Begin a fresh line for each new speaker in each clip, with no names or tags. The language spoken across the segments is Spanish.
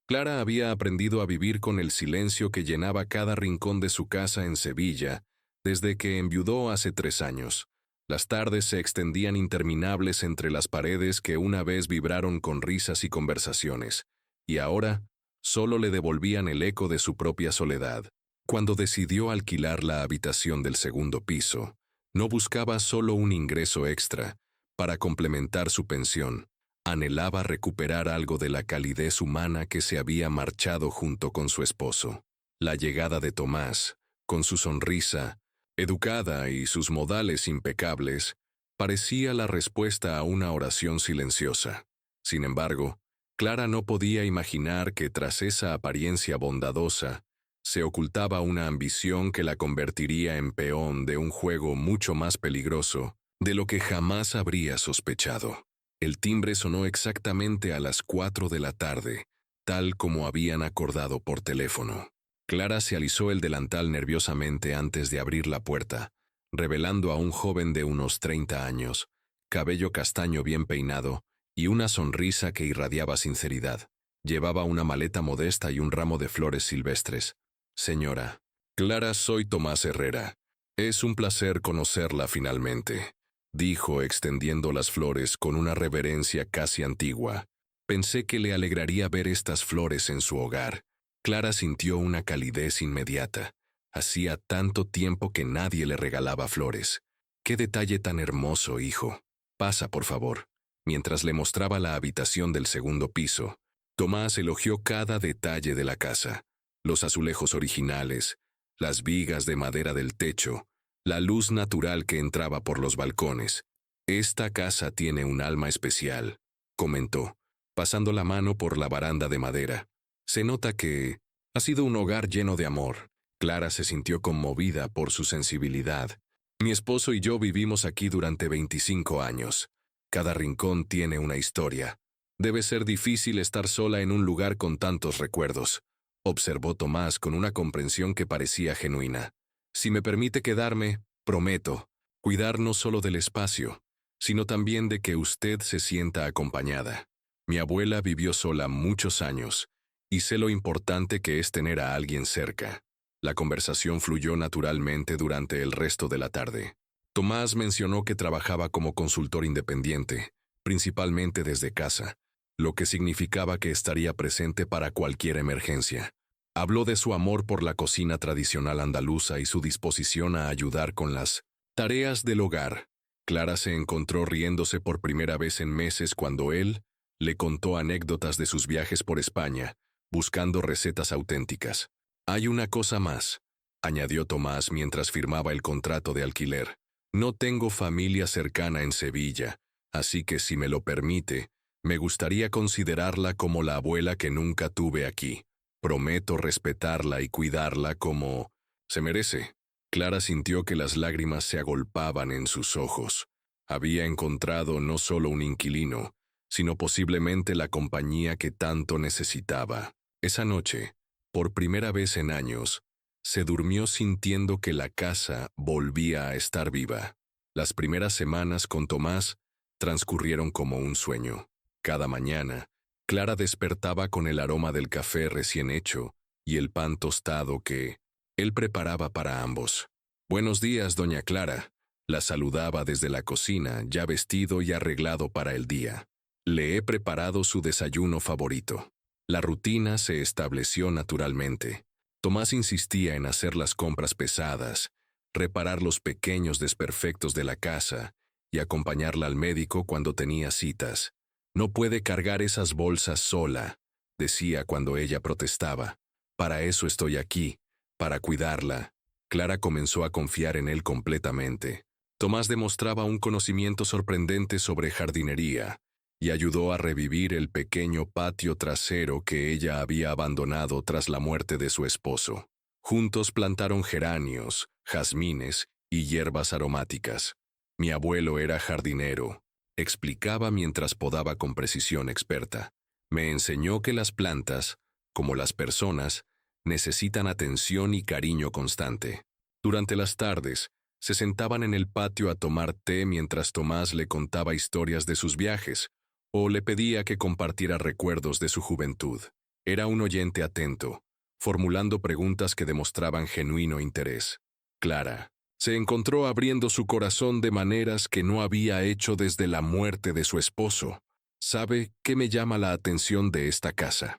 Clara había aprendido a vivir con el silencio que llenaba cada rincón de su casa en Sevilla desde que enviudó hace 3 años. Las tardes se extendían interminables entre las paredes que una vez vibraron con risas y conversaciones, y ahora solo le devolvían el eco de su propia soledad. Cuando decidió alquilar la habitación del segundo piso, no buscaba solo un ingreso extra para complementar su pensión. Anhelaba recuperar algo de la calidez humana que se había marchado junto con su esposo. La llegada de Tomás, con su sonrisa educada y sus modales impecables, parecía la respuesta a una oración silenciosa. Sin embargo, Clara no podía imaginar que tras esa apariencia bondadosa se ocultaba una ambición que la convertiría en peón de un juego mucho más peligroso de lo que jamás habría sospechado. El timbre sonó exactamente a las 4 de la tarde, tal como habían acordado por teléfono. Clara se alisó el delantal nerviosamente antes de abrir la puerta, revelando a un joven de unos 30 años, cabello castaño bien peinado y una sonrisa que irradiaba sinceridad. Llevaba una maleta modesta y un ramo de flores silvestres. Señora, Clara, soy Tomás Herrera. Es un placer conocerla finalmente, dijo extendiendo las flores con una reverencia casi antigua. Pensé que le alegraría ver estas flores en su hogar. Clara sintió una calidez inmediata. Hacía tanto tiempo que nadie le regalaba flores. ¡Qué detalle tan hermoso, hijo! Pasa, por favor. Mientras le mostraba la habitación del segundo piso, Tomás elogió cada detalle de la casa. Los azulejos originales, las vigas de madera del techo, la luz natural que entraba por los balcones. Esta casa tiene un alma especial, comentó, pasando la mano por la baranda de madera. Se nota que ha sido un hogar lleno de amor. Clara se sintió conmovida por su sensibilidad. Mi esposo y yo vivimos aquí durante 25 años. Cada rincón tiene una historia. Debe ser difícil estar sola en un lugar con tantos recuerdos, observó Tomás con una comprensión que parecía genuina. Si me permite quedarme, prometo, cuidar no solo del espacio, sino también de que usted se sienta acompañada. Mi abuela vivió sola muchos años, y sé lo importante que es tener a alguien cerca. La conversación fluyó naturalmente durante el resto de la tarde. Tomás mencionó que trabajaba como consultor independiente, principalmente desde casa, lo que significaba que estaría presente para cualquier emergencia. Habló de su amor por la cocina tradicional andaluza y su disposición a ayudar con las tareas del hogar. Clara se encontró riéndose por primera vez en meses cuando él le contó anécdotas de sus viajes por España, buscando recetas auténticas. Hay una cosa más, añadió Tomás mientras firmaba el contrato de alquiler. No tengo familia cercana en Sevilla, así que si me lo permite, me gustaría considerarla como la abuela que nunca tuve aquí. Prometo respetarla y cuidarla como se merece. Clara sintió que las lágrimas se agolpaban en sus ojos. Había encontrado no solo un inquilino, sino posiblemente la compañía que tanto necesitaba. Esa noche, por primera vez en años, se durmió sintiendo que la casa volvía a estar viva. Las primeras semanas con Tomás transcurrieron como un sueño. Cada mañana, Clara despertaba con el aroma del café recién hecho y el pan tostado que él preparaba para ambos. «Buenos días, doña Clara», la saludaba desde la cocina, ya vestido y arreglado para el día. «Le he preparado su desayuno favorito». La rutina se estableció naturalmente. Tomás insistía en hacer las compras pesadas, reparar los pequeños desperfectos de la casa y acompañarla al médico cuando tenía citas. «No puede cargar esas bolsas sola», decía cuando ella protestaba. «Para eso estoy aquí, para cuidarla». Clara comenzó a confiar en él completamente. Tomás demostraba un conocimiento sorprendente sobre jardinería y ayudó a revivir el pequeño patio trasero que ella había abandonado tras la muerte de su esposo. Juntos plantaron geranios, jazmines y hierbas aromáticas. «Mi abuelo era jardinero», explicaba mientras podaba con precisión experta. «Me enseñó que las plantas, como las personas, necesitan atención y cariño constante». Durante las tardes, se sentaban en el patio a tomar té mientras Tomás le contaba historias de sus viajes o le pedía que compartiera recuerdos de su juventud. Era un oyente atento, formulando preguntas que demostraban genuino interés. Clara se encontró abriendo su corazón de maneras que no había hecho desde la muerte de su esposo. ¿Sabe qué me llama la atención de esta casa?,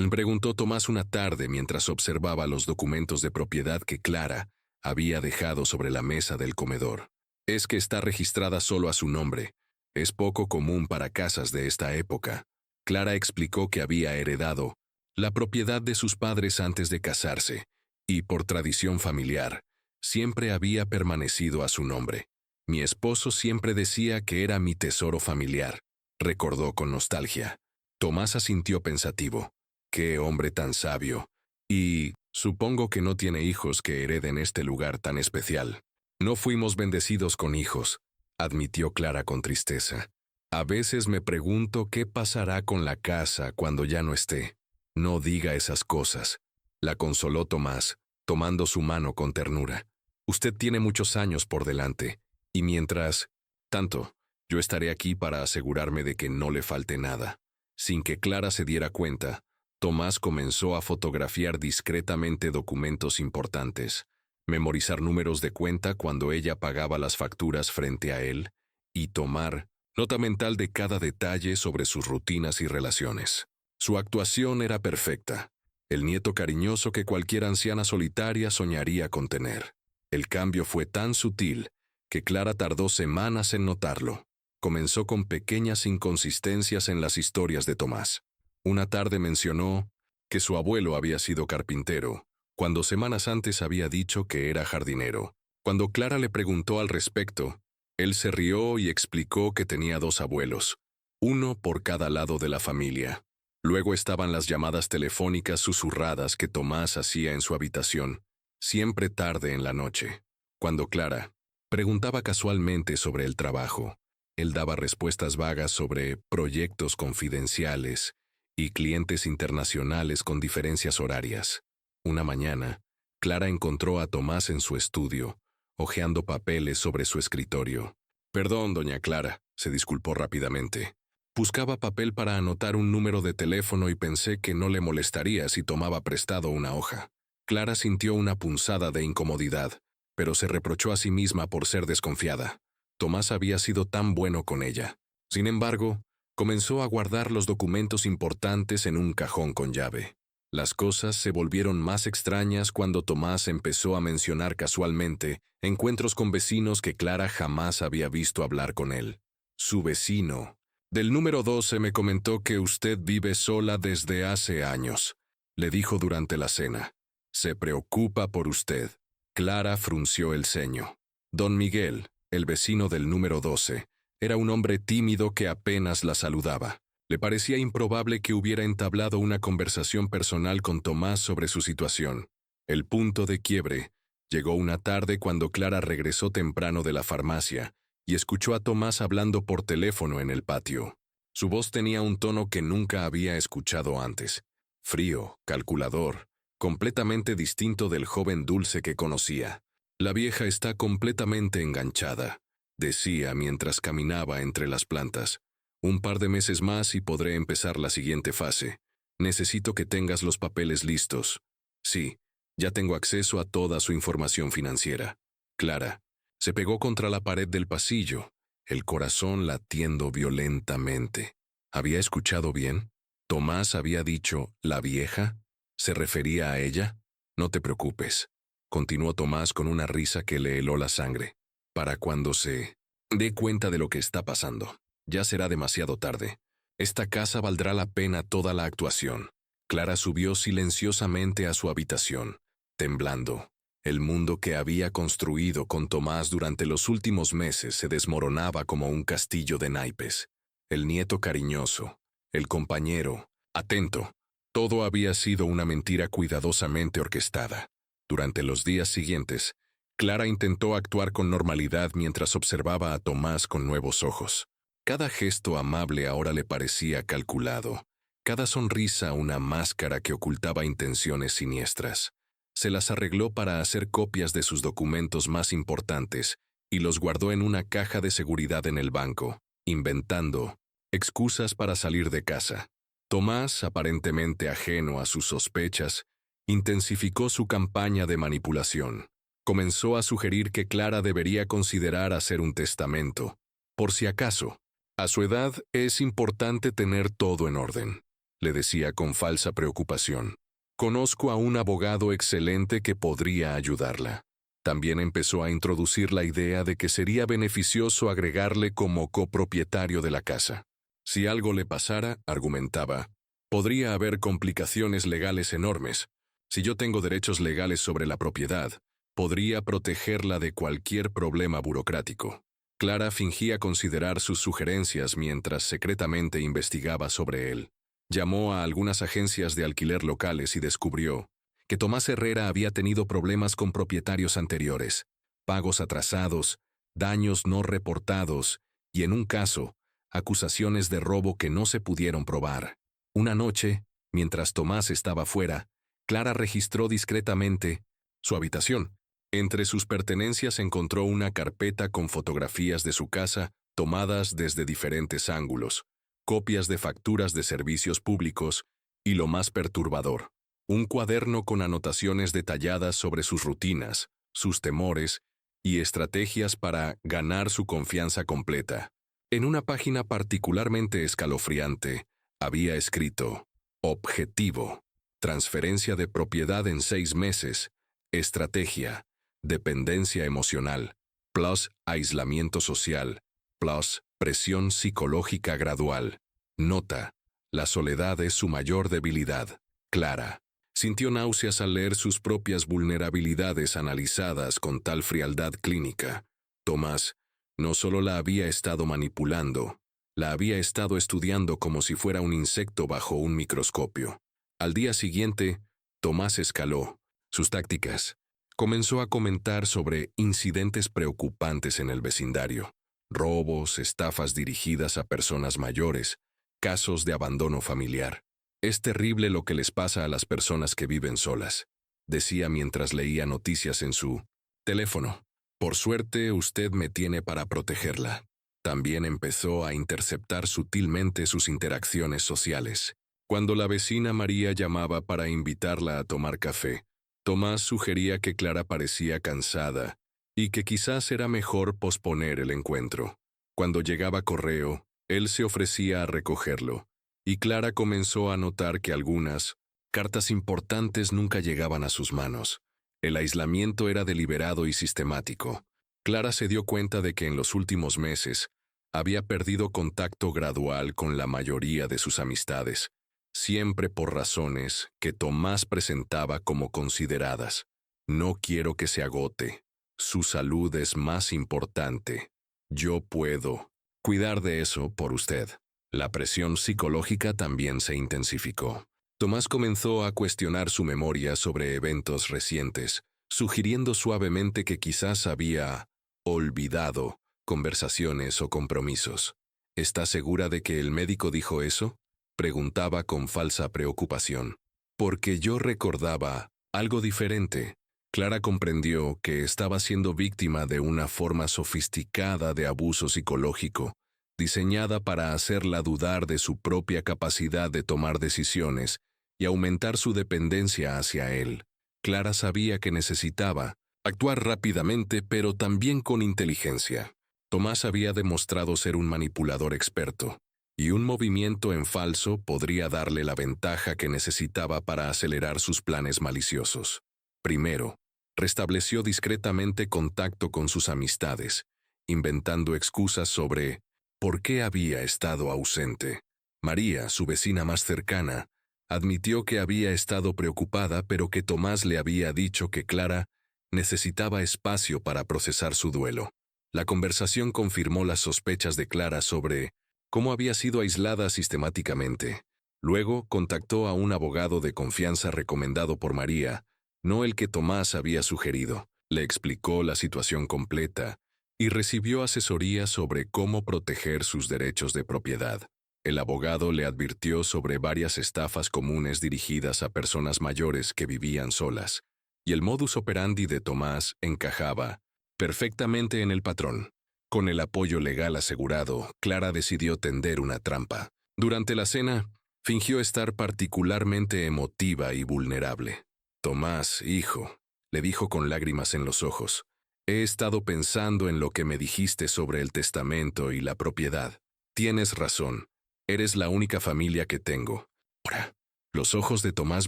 preguntó Tomás una tarde mientras observaba los documentos de propiedad que Clara había dejado sobre la mesa del comedor. Es que está registrada solo a su nombre. Es poco común para casas de esta época. Clara explicó que había heredado la propiedad de sus padres antes de casarse, y por tradición familiar, siempre había permanecido a su nombre. Mi esposo siempre decía que era mi tesoro familiar, recordó con nostalgia. Tomás asintió pensativo. Qué hombre tan sabio. Y supongo que no tiene hijos que hereden este lugar tan especial. No fuimos bendecidos con hijos, admitió Clara con tristeza. A veces me pregunto qué pasará con la casa cuando ya no esté. No diga esas cosas, la consoló Tomás, tomando su mano con ternura. Usted tiene muchos años por delante, y mientras tanto, yo estaré aquí para asegurarme de que no le falte nada. Sin que Clara se diera cuenta, Tomás comenzó a fotografiar discretamente documentos importantes, memorizar números de cuenta cuando ella pagaba las facturas frente a él, y tomar nota mental de cada detalle sobre sus rutinas y relaciones. Su actuación era perfecta, el nieto cariñoso que cualquier anciana solitaria soñaría con tener. El cambio fue tan sutil que Clara tardó semanas en notarlo. Comenzó con pequeñas inconsistencias en las historias de Tomás. Una tarde mencionó que su abuelo había sido carpintero, cuando semanas antes había dicho que era jardinero. Cuando Clara le preguntó al respecto, él se rió y explicó que tenía 2 abuelos, uno por cada lado de la familia. Luego estaban las llamadas telefónicas susurradas que Tomás hacía en su habitación, siempre tarde en la noche. Cuando Clara preguntaba casualmente sobre el trabajo, él daba respuestas vagas sobre proyectos confidenciales y clientes internacionales con diferencias horarias. Una mañana, Clara encontró a Tomás en su estudio, hojeando papeles sobre su escritorio. «Perdón, doña Clara», se disculpó rápidamente. Buscaba papel para anotar un número de teléfono y pensé que no le molestaría si tomaba prestado una hoja. Clara sintió una punzada de incomodidad, pero se reprochó a sí misma por ser desconfiada. Tomás había sido tan bueno con ella. Sin embargo, comenzó a guardar los documentos importantes en un cajón con llave. Las cosas se volvieron más extrañas cuando Tomás empezó a mencionar casualmente encuentros con vecinos que Clara jamás había visto hablar con él. Su vecino del número 12 me comentó que usted vive sola desde hace años, le dijo durante la cena. Se preocupa por usted. Clara frunció el ceño. Don Miguel, el vecino del número 12, era un hombre tímido que apenas la saludaba. Le parecía improbable que hubiera entablado una conversación personal con Tomás sobre su situación. El punto de quiebre llegó una tarde cuando Clara regresó temprano de la farmacia y escuchó a Tomás hablando por teléfono en el patio. Su voz tenía un tono que nunca había escuchado antes. Frío, calculador, completamente distinto del joven dulce que conocía. La vieja está completamente enganchada, decía mientras caminaba entre las plantas. Un par de meses más y podré empezar la siguiente fase. Necesito que tengas los papeles listos. Sí, ya tengo acceso a toda su información financiera. Clara se pegó contra la pared del pasillo, el corazón latiendo violentamente. ¿Había escuchado bien? ¿Tomás había dicho «la vieja»? ¿Se refería a ella? No te preocupes, continuó Tomás con una risa que le heló la sangre. Para cuando se dé cuenta de lo que está pasando, ya será demasiado tarde. Esta casa valdrá la pena toda la actuación. Clara subió silenciosamente a su habitación, temblando. El mundo que había construido con Tomás durante los últimos meses se desmoronaba como un castillo de naipes. El nieto cariñoso, el compañero, atento, todo había sido una mentira cuidadosamente orquestada. Durante los días siguientes, Clara intentó actuar con normalidad mientras observaba a Tomás con nuevos ojos. Cada gesto amable ahora le parecía calculado, cada sonrisa una máscara que ocultaba intenciones siniestras. Se las arregló para hacer copias de sus documentos más importantes y los guardó en una caja de seguridad en el banco, inventando excusas para salir de casa. Tomás, aparentemente ajeno a sus sospechas, intensificó su campaña de manipulación. Comenzó a sugerir que Clara debería considerar hacer un testamento, por si acaso. A su edad es importante tener todo en orden, le decía con falsa preocupación. Conozco a un abogado excelente que podría ayudarla. También empezó a introducir la idea de que sería beneficioso agregarle como copropietario de la casa. Si algo le pasara, argumentaba, podría haber complicaciones legales enormes. Si yo tengo derechos legales sobre la propiedad, podría protegerla de cualquier problema burocrático. Clara fingía considerar sus sugerencias mientras secretamente investigaba sobre él. Llamó a algunas agencias de alquiler locales y descubrió que Tomás Herrera había tenido problemas con propietarios anteriores, pagos atrasados, daños no reportados y, en un caso, acusaciones de robo que no se pudieron probar. Una noche, mientras Tomás estaba fuera, Clara registró discretamente su habitación. Entre sus pertenencias encontró una carpeta con fotografías de su casa tomadas desde diferentes ángulos, copias de facturas de servicios públicos y, lo más perturbador, un cuaderno con anotaciones detalladas sobre sus rutinas, sus temores y estrategias para ganar su confianza completa. En una página particularmente escalofriante, había escrito: objetivo, transferencia de propiedad en 6 meses, estrategia, dependencia emocional, plus aislamiento social, plus presión psicológica gradual. Nota: la soledad es su mayor debilidad. Clara sintió náuseas al leer sus propias vulnerabilidades analizadas con tal frialdad clínica. Tomás no solo la había estado manipulando, la había estado estudiando como si fuera un insecto bajo un microscopio. Al día siguiente, Tomás escaló sus tácticas. Comenzó a comentar sobre incidentes preocupantes en el vecindario, robos, estafas dirigidas a personas mayores, casos de abandono familiar. Es terrible lo que les pasa a las personas que viven solas, decía mientras leía noticias en su teléfono. Por suerte, usted me tiene para protegerla. También empezó a interceptar sutilmente sus interacciones sociales. Cuando la vecina María llamaba para invitarla a tomar café, Tomás sugería que Clara parecía cansada y que quizás era mejor posponer el encuentro. Cuando llegaba correo, él se ofrecía a recogerlo, y Clara comenzó a notar que algunas cartas importantes nunca llegaban a sus manos. El aislamiento era deliberado y sistemático. Clara se dio cuenta de que en los últimos meses había perdido contacto gradual con la mayoría de sus amistades, siempre por razones que Tomás presentaba como consideradas. No quiero que se agote. Su salud es más importante. Yo puedo cuidar de eso por usted. La presión psicológica también se intensificó. Tomás comenzó a cuestionar su memoria sobre eventos recientes, sugiriendo suavemente que quizás había olvidado conversaciones o compromisos. ¿Está segura de que el médico dijo eso?, preguntaba con falsa preocupación. Porque yo recordaba algo diferente. Clara comprendió que estaba siendo víctima de una forma sofisticada de abuso psicológico, diseñada para hacerla dudar de su propia capacidad de tomar decisiones y aumentar su dependencia hacia él. Clara sabía que necesitaba actuar rápidamente, pero también con inteligencia. Tomás había demostrado ser un manipulador experto, y un movimiento en falso podría darle la ventaja que necesitaba para acelerar sus planes maliciosos. Primero, restableció discretamente contacto con sus amistades, inventando excusas sobre por qué había estado ausente. María, su vecina más cercana, admitió que había estado preocupada, pero que Tomás le había dicho que Clara necesitaba espacio para procesar su duelo. La conversación confirmó las sospechas de Clara sobre cómo había sido aislada sistemáticamente. Luego contactó a un abogado de confianza recomendado por María, no el que Tomás había sugerido. Le explicó la situación completa y recibió asesoría sobre cómo proteger sus derechos de propiedad. El abogado le advirtió sobre varias estafas comunes dirigidas a personas mayores que vivían solas, y el modus operandi de Tomás encajaba perfectamente en el patrón. Con el apoyo legal asegurado, Clara decidió tender una trampa. Durante la cena, Fingió estar particularmente emotiva y vulnerable. Tomás, hijo, le dijo con lágrimas en los ojos, he estado pensando en lo que me dijiste sobre el testamento y la propiedad. Tienes razón, eres la única familia que tengo. Ahora, los ojos de Tomás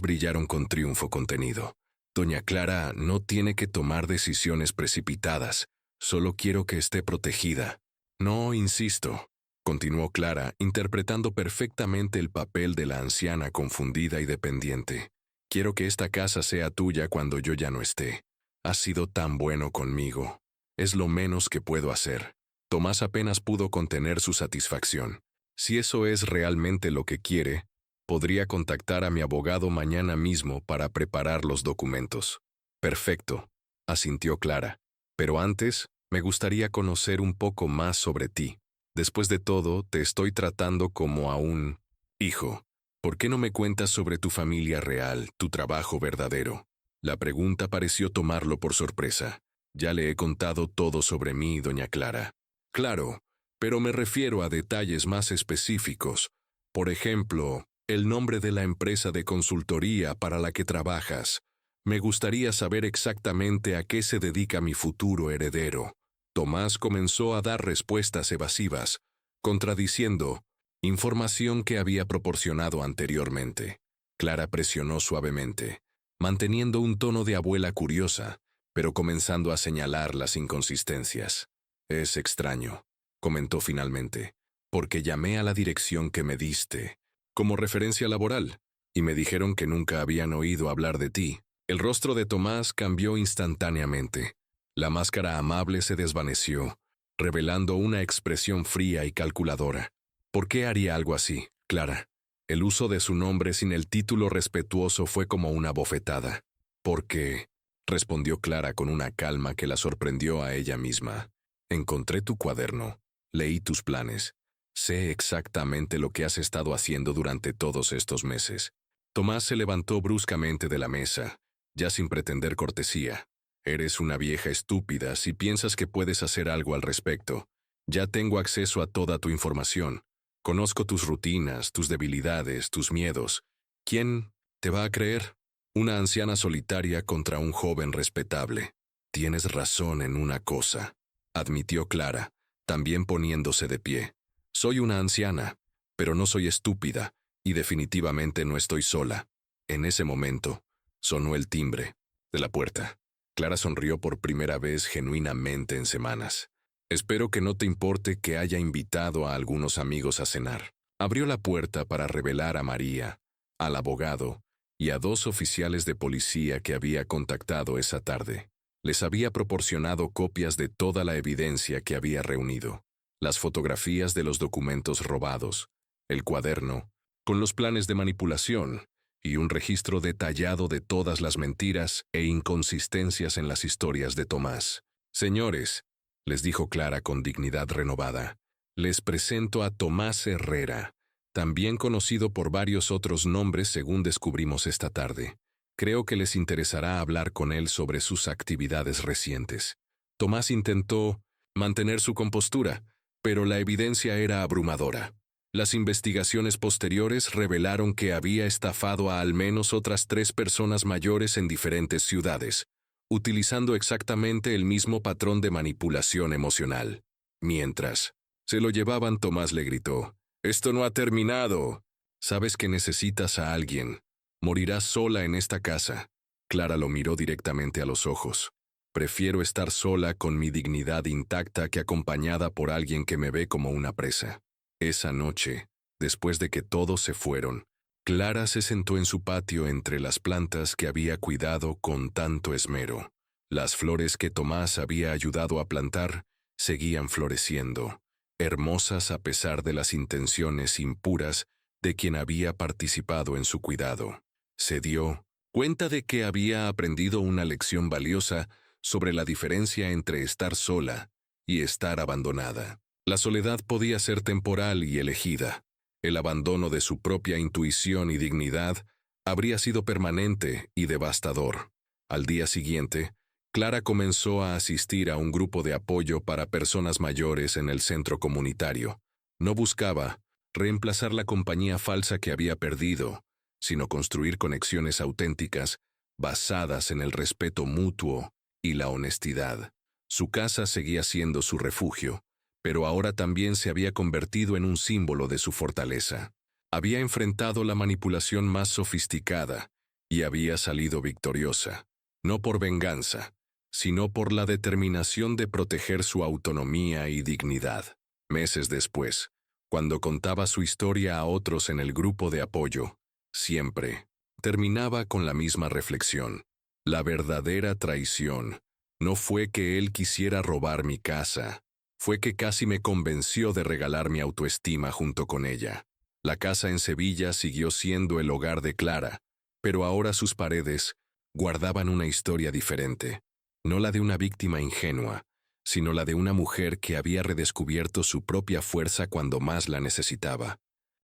brillaron con triunfo contenido. Doña Clara no tiene que tomar decisiones precipitadas, solo quiero que esté protegida. No, insisto, continuó Clara, interpretando perfectamente el papel de la anciana confundida y dependiente. Quiero que esta casa sea tuya cuando yo ya no esté. Has sido tan bueno conmigo. Es lo menos que puedo hacer. Tomás apenas pudo contener su satisfacción. Si eso es realmente lo que quiere, podría contactar a mi abogado mañana mismo para preparar los documentos. Perfecto, asintió Clara. Pero antes, me gustaría conocer un poco más sobre ti. Después de todo, te estoy tratando como a un hijo. ¿Por qué no me cuentas sobre tu familia real, tu trabajo verdadero? La pregunta pareció tomarlo por sorpresa. Ya le he contado todo sobre mí, doña Clara. Claro, pero me refiero a detalles más específicos. Por ejemplo, el nombre de la empresa de consultoría para la que trabajas. Me gustaría saber exactamente a qué se dedica mi futuro heredero. Tomás comenzó a dar respuestas evasivas, contradiciendo información que había proporcionado anteriormente. Clara presionó suavemente, manteniendo un tono de abuela curiosa, pero comenzando a señalar las inconsistencias. Es extraño, comentó finalmente, porque llamé a la dirección que me diste, como referencia laboral, y me dijeron que nunca habían oído hablar de ti. El rostro de Tomás cambió instantáneamente. La máscara amable se desvaneció, revelando una expresión fría y calculadora. ¿Por qué haría algo así, Clara? El uso de su nombre sin el título respetuoso fue como una bofetada. Porque, respondió Clara con una calma que la sorprendió a ella misma. Encontré tu cuaderno, leí tus planes. Sé exactamente lo que has estado haciendo durante todos estos meses. Tomás se levantó bruscamente de la mesa, ya sin pretender cortesía. Eres una vieja estúpida si piensas que puedes hacer algo al respecto. Ya tengo acceso a toda tu información. Conozco tus rutinas, tus debilidades, tus miedos. ¿Quién te va a creer? Una anciana solitaria contra un joven respetable. Tienes razón en una cosa, admitió Clara, también poniéndose de pie. Soy una anciana, pero no soy estúpida, y definitivamente no estoy sola. En ese momento, sonó el timbre de la puerta. Clara sonrió por primera vez genuinamente en semanas. Espero que no te importe que haya invitado a algunos amigos a cenar. Abrió la puerta para revelar a María, al abogado y a 2 oficiales de policía que había contactado esa tarde. Les había proporcionado copias de toda la evidencia que había reunido, las fotografías de los documentos robados, el cuaderno, con los planes de manipulación, y un registro detallado de todas las mentiras e inconsistencias en las historias de Tomás. Señores, les dijo Clara con dignidad renovada, les presento a Tomás Herrera, también conocido por varios otros nombres según descubrimos esta tarde. Creo que les interesará hablar con él sobre sus actividades recientes. Tomás intentó mantener su compostura, pero la evidencia era abrumadora. Las investigaciones posteriores revelaron que había estafado a al menos otras 3 personas mayores en diferentes ciudades, utilizando exactamente el mismo patrón de manipulación emocional. Mientras se lo llevaban, Tomás le gritó, «¡Esto no ha terminado! Sabes que necesitas a alguien. Morirás sola en esta casa». Clara lo miró directamente a los ojos. «Prefiero estar sola con mi dignidad intacta que acompañada por alguien que me ve como una presa». Esa noche, después de que todos se fueron, Clara se sentó en su patio entre las plantas que había cuidado con tanto esmero. Las flores que Tomás había ayudado a plantar seguían floreciendo, hermosas a pesar de las intenciones impuras de quien había participado en su cuidado. Se dio cuenta de que había aprendido una lección valiosa sobre la diferencia entre estar sola y estar abandonada. La soledad podía ser temporal y elegida. El abandono de su propia intuición y dignidad habría sido permanente y devastador. Al día siguiente, Clara comenzó a asistir a un grupo de apoyo para personas mayores en el centro comunitario. No buscaba reemplazar la compañía falsa que había perdido, sino construir conexiones auténticas basadas en el respeto mutuo y la honestidad. Su casa seguía siendo su refugio, pero ahora también se había convertido en un símbolo de su fortaleza. Había enfrentado la manipulación más sofisticada y había salido victoriosa, no por venganza, sino por la determinación de proteger su autonomía y dignidad. Meses después, cuando contaba su historia a otros en el grupo de apoyo, siempre terminaba con la misma reflexión. La verdadera traición no fue que él quisiera robar mi casa, fue que casi me convenció de regalar mi autoestima junto con ella. La casa en Sevilla siguió siendo el hogar de Clara, pero ahora sus paredes guardaban una historia diferente, no la de una víctima ingenua, sino la de una mujer que había redescubierto su propia fuerza cuando más la necesitaba.